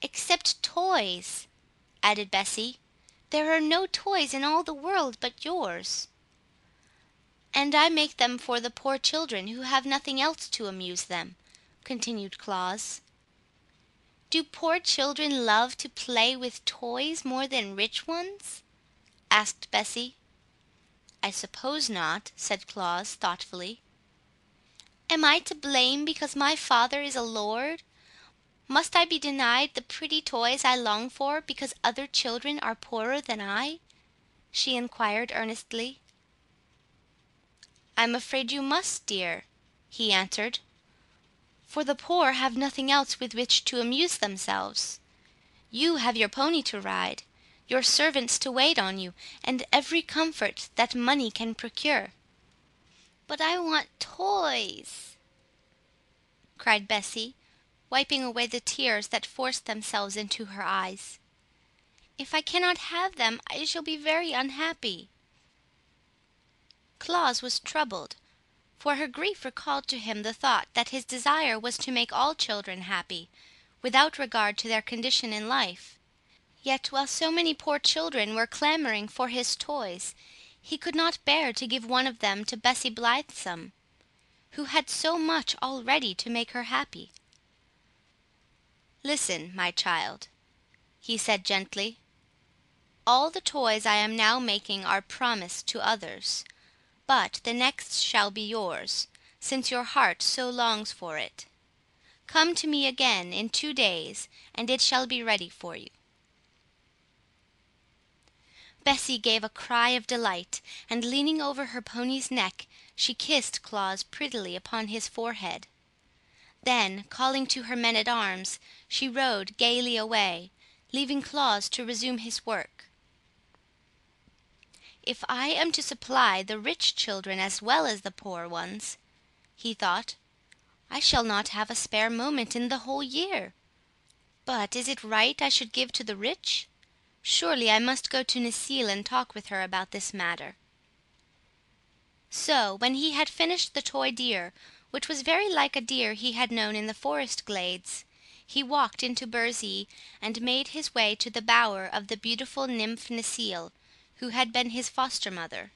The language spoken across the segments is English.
"Except toys," added Bessie. "There are no toys in all the world but yours." "And I make them for the poor children who have nothing else to amuse them," continued Claus. "Do poor children love to play with toys more than rich ones?" asked Bessie. "I suppose not," said Claus, thoughtfully. "Am I to blame because my father is a lord? Must I be denied the pretty toys I long for because other children are poorer than I?" she inquired earnestly. "I'm afraid you must, dear," he answered, "for the poor have nothing else with which to amuse themselves. You have your pony to ride, your servants to wait on you, and every comfort that money can procure." "But I want toys," cried Bessie, wiping away the tears that forced themselves into her eyes. "If I cannot have them, I shall be very unhappy." Claus was troubled, for her grief recalled to him the thought that his desire was to make all children happy, without regard to their condition in life. Yet while so many poor children were clamoring for his toys, he could not bear to give one of them to Bessie Blithesome, who had so much already to make her happy. "Listen, my child," he said gently. "All the toys I am now making are promised to others, but the next shall be yours, since your heart so longs for it. Come to me again in 2 days, and it shall be ready for you." Bessie gave a cry of delight, and leaning over her pony's neck, she kissed Claus prettily upon his forehead. Then, calling to her men-at-arms, she rode gaily away, leaving Claus to resume his work. "If I am to supply the rich children as well as the poor ones," he thought, "I shall not have a spare moment in the whole year. But is it right I should give to the rich? Surely I must go to Necile and talk with her about this matter." So, when he had finished the toy deer, which was very like a deer he had known in the forest glades, he walked into Burzee and made his way to the bower of the beautiful nymph Necile, who had been his foster mother.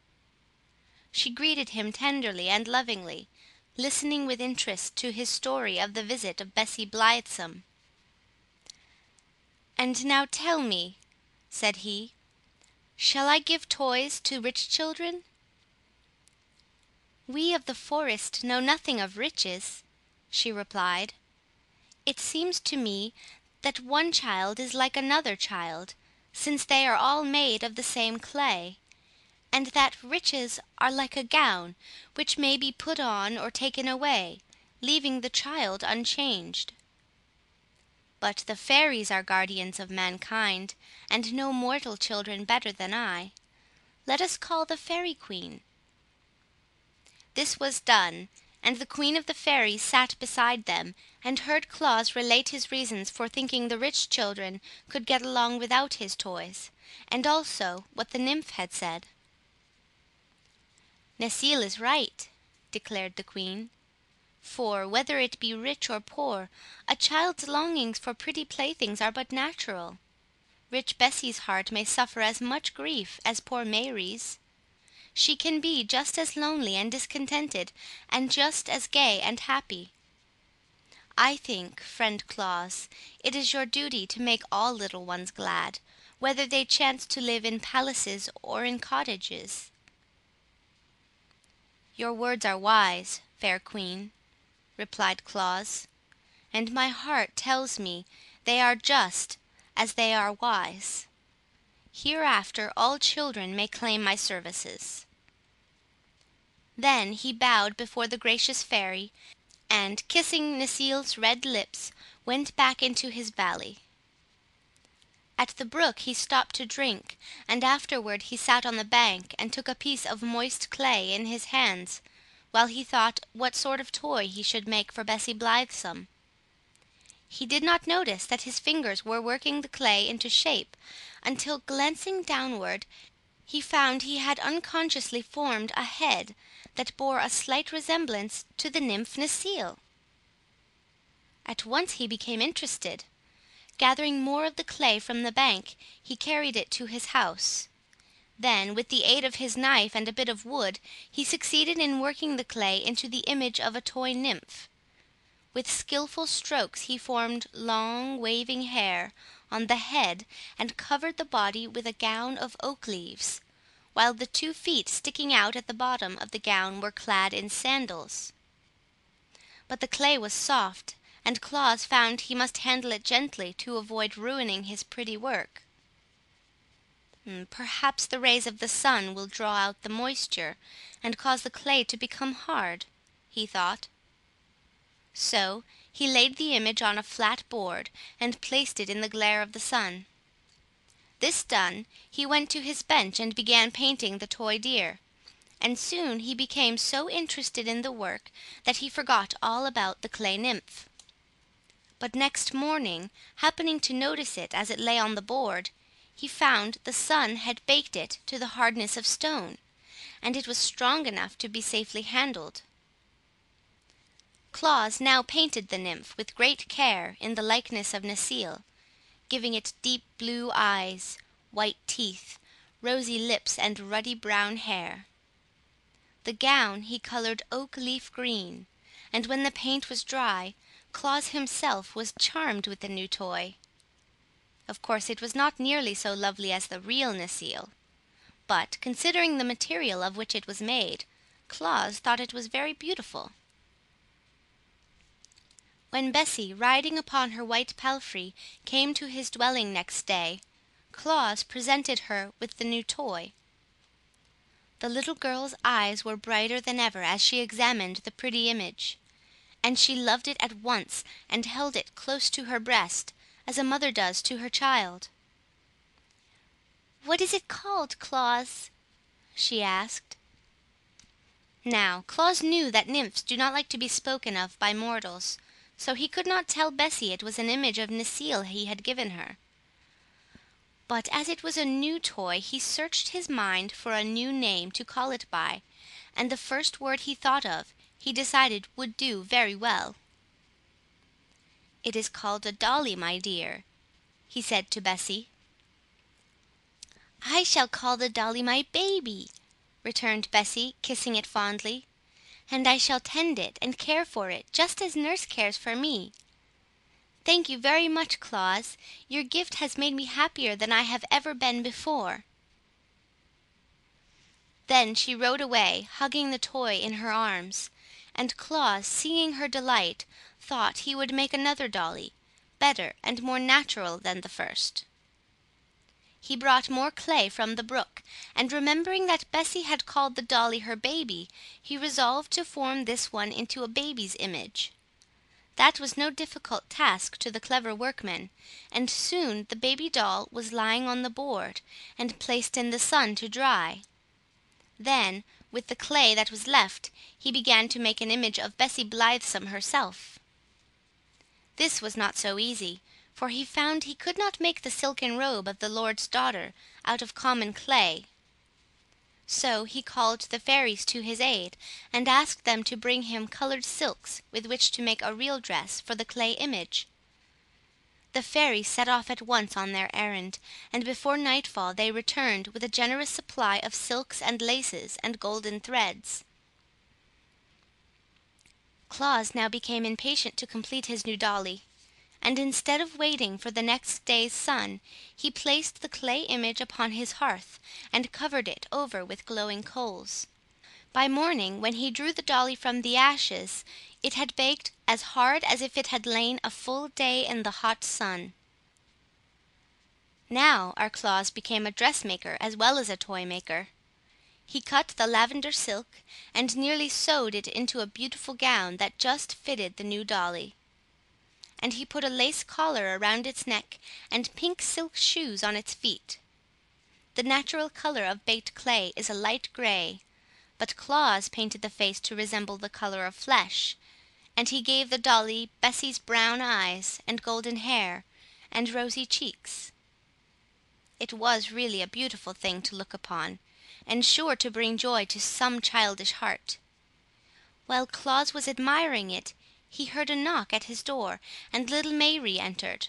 She greeted him tenderly and lovingly, listening with interest to his story of the visit of Bessie Blithesome. "And now tell me," said he, "shall I give toys to rich children?" "We of the forest know nothing of riches," she replied. "It seems to me that one child is like another child, since they are all made of the same clay, and that riches are like a gown, which may be put on or taken away, leaving the child unchanged. But the fairies are guardians of mankind, and know mortal children better than I. Let us call the Fairy Queen." This was done, and the Queen of the Fairies sat beside them, and heard Claus relate his reasons for thinking the rich children could get along without his toys, and also what the nymph had said. "Necile is right," declared the Queen, "for, whether it be rich or poor, a child's longings for pretty playthings are but natural. Rich Bessie's heart may suffer as much grief as poor Mary's. She can be just as lonely and discontented, and just as gay and happy. I think, friend Claus, it is your duty to make all little ones glad, whether they chance to live in palaces or in cottages." "Your words are wise, fair Queen," replied Claus, "and my heart tells me they are just as they are wise. Hereafter all children may claim my services." Then he bowed before the gracious fairy, and, kissing Necile's red lips, went back into his valley. At the brook he stopped to drink, and afterward he sat on the bank and took a piece of moist clay in his hands, while he thought what sort of toy he should make for Bessie Blithesome. He did not notice that his fingers were working the clay into shape, until, glancing downward, he found he had unconsciously formed a head that bore a slight resemblance to the nymph Necile. At once he became interested. Gathering more of the clay from the bank, he carried it to his house. Then, with the aid of his knife and a bit of wood, he succeeded in working the clay into the image of a toy nymph. With skillful strokes he formed long waving hair on the head, and covered the body with a gown of oak leaves, while the 2 feet sticking out at the bottom of the gown were clad in sandals. But the clay was soft, and Claus found he must handle it gently to avoid ruining his pretty work. "Perhaps the rays of the sun will draw out the moisture, and cause the clay to become hard," he thought. So he laid the image on a flat board, and placed it in the glare of the sun. This done, he went to his bench and began painting the toy deer, and soon he became so interested in the work that he forgot all about the clay nymph. But next morning, happening to notice it as it lay on the board, he found the sun had baked it to the hardness of stone, and it was strong enough to be safely handled. Claus now painted the nymph with great care in the likeness of Necile, giving it deep blue eyes, white teeth, rosy lips, and ruddy brown hair. The gown he colored oak leaf green, and when the paint was dry, Claus himself was charmed with the new toy. Of course it was not nearly so lovely as the real Necile, but, considering the material of which it was made, Claus thought it was very beautiful. When Bessie, riding upon her white palfrey, came to his dwelling next day, Claus presented her with the new toy. The little girl's eyes were brighter than ever as she examined the pretty image, and she loved it at once and held it close to her breast, as a mother does to her child. "What is it called, Claus?" she asked. Now, Claus knew that nymphs do not like to be spoken of by mortals, so he could not tell Bessie it was an image of Necile he had given her. But as it was a new toy, he searched his mind for a new name to call it by, and the first word he thought of, he decided would do very well. "It is called a dolly, my dear," he said to Bessie. "I shall call the dolly my baby," returned Bessie, kissing it fondly, "and I shall tend it and care for it just as nurse cares for me. Thank you very much, Claus. Your gift has made me happier than I have ever been before." Then she rode away, hugging the toy in her arms, and Claus, seeing her delight, thought he would make another dolly, better and more natural than the first. He brought more clay from the brook, and remembering that Bessie had called the dolly her baby, he resolved to form this one into a baby's image. That was no difficult task to the clever workman, and soon the baby doll was lying on the board, and placed in the sun to dry. Then, with the clay that was left, he began to make an image of Bessie Blithesome herself. This was not so easy, for he found he could not make the silken robe of the lord's daughter out of common clay. So he called the fairies to his aid, and asked them to bring him colored silks with which to make a real dress for the clay image. The fairies set off at once on their errand, and before nightfall they returned with a generous supply of silks and laces and golden threads. Claus now became impatient to complete his new dolly, and instead of waiting for the next day's sun, he placed the clay image upon his hearth, and covered it over with glowing coals. By morning, when he drew the dolly from the ashes, it had baked as hard as if it had lain a full day in the hot sun. Now our Claus became a dressmaker as well as a toy maker. He cut the lavender silk, and nearly sewed it into a beautiful gown that just fitted the new dolly. And he put a lace collar around its neck, and pink silk shoes on its feet. The natural color of baked clay is a light gray, but Claus painted the face to resemble the color of flesh, and he gave the dolly Bessie's brown eyes, and golden hair, and rosy cheeks. It was really a beautiful thing to look upon, and sure to bring joy to some childish heart. While Claus was admiring it, he heard a knock at his door, and little Mayre entered.